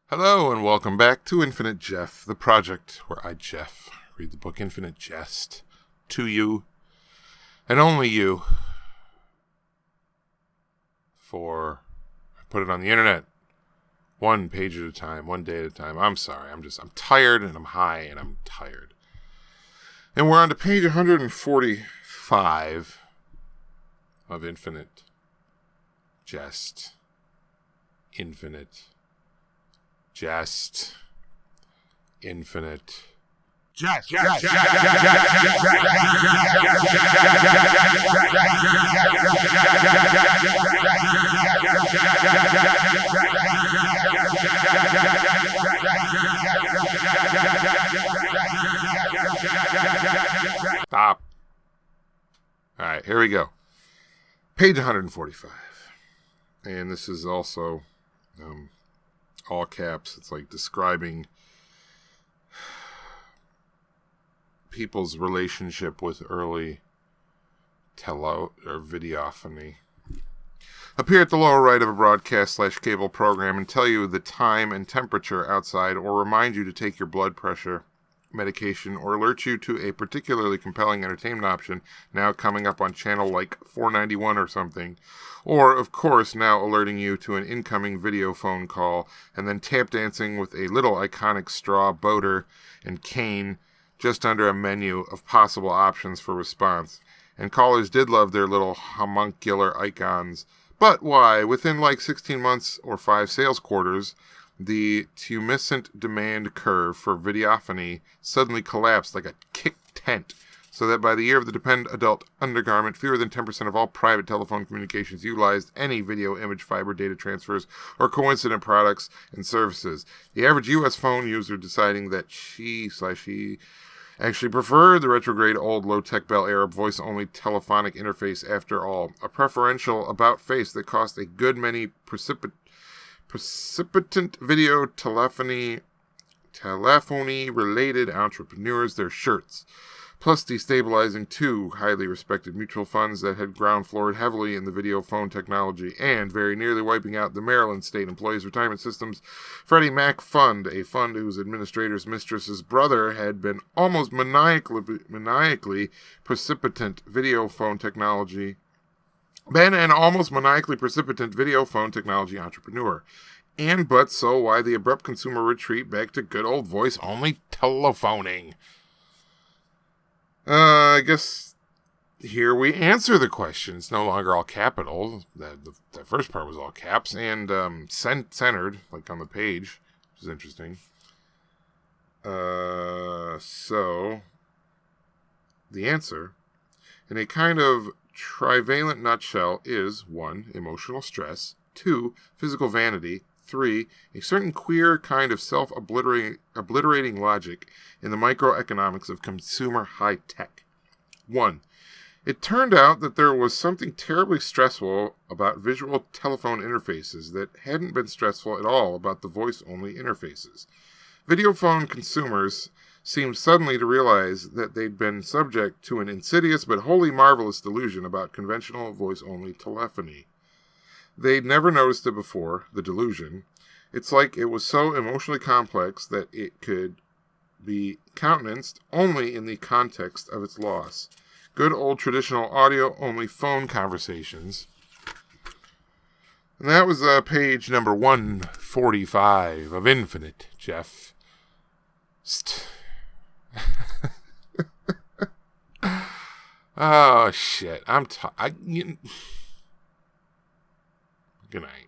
Hello and welcome back to Infinite Jeff, the project where I, Jeff, read the book Infinite Jest to you, and only you, I put it on the internet, one page at a time, one day at a time. I'm sorry, I'm tired and I'm high and I'm tired. And we're on to page 145 of Infinite Jest. Infinite Jest. Infinite Jest. Stop. All right, here we go. Page 145. And this is also all caps. It's like describing people's relationship with early videophony. Appear at the lower right of a broadcast/cable program and tell you the time and temperature outside, or remind you to take your blood pressure medication, or alert you to a particularly compelling entertainment option now coming up on channel like 491 or something, or of course now alerting you to an incoming video phone call, and then tap dancing with a little iconic straw boater and cane just under a menu of possible options for response. And callers did love their little homuncular icons. But why, within like 16 months or 5 sales quarters, the tumescent demand curve for videophony suddenly collapsed like a kicked tent, so that by the year of the dependent adult undergarment, fewer than 10% of all private telephone communications utilized any video, image, fiber, data transfers, or coincident products and services. The average U.S. phone user deciding that she actually preferred the retrograde old low-tech Bell Arab voice-only telephonic interface after all. A preferential about-face that cost a good many precipitant video telephony-related entrepreneurs their shirts, plus destabilizing 2 highly respected mutual funds that had ground-floored heavily in the video phone technology, and very nearly wiping out the Maryland State Employees Retirement System's Freddie Mac Fund, a fund whose administrator's mistress's brother had been almost maniacally precipitant video phone technology entrepreneur. And but so why the abrupt consumer retreat back to good old voice-only telephoning? I guess here we answer the question. It's no longer all capital. The first part was all caps and centered, like on the page, which is interesting. So, the answer, in a kind of trivalent nutshell, is 1. Emotional stress, 2. Physical vanity, 3. A certain queer kind of self-obliterating logic in the microeconomics of consumer high-tech. 1. It turned out that there was something terribly stressful about visual telephone interfaces that hadn't been stressful at all about the voice-only interfaces. Videophone consumers seemed suddenly to realize that they'd been subject to an insidious but wholly marvelous delusion about conventional voice-only telephony. They'd never noticed it before, the delusion. It's like it was so emotionally complex that it could be countenanced only in the context of its loss. Good old traditional audio-only phone conversations. And that was page number 145 of Infinite Jeff. Oh, shit. Good night.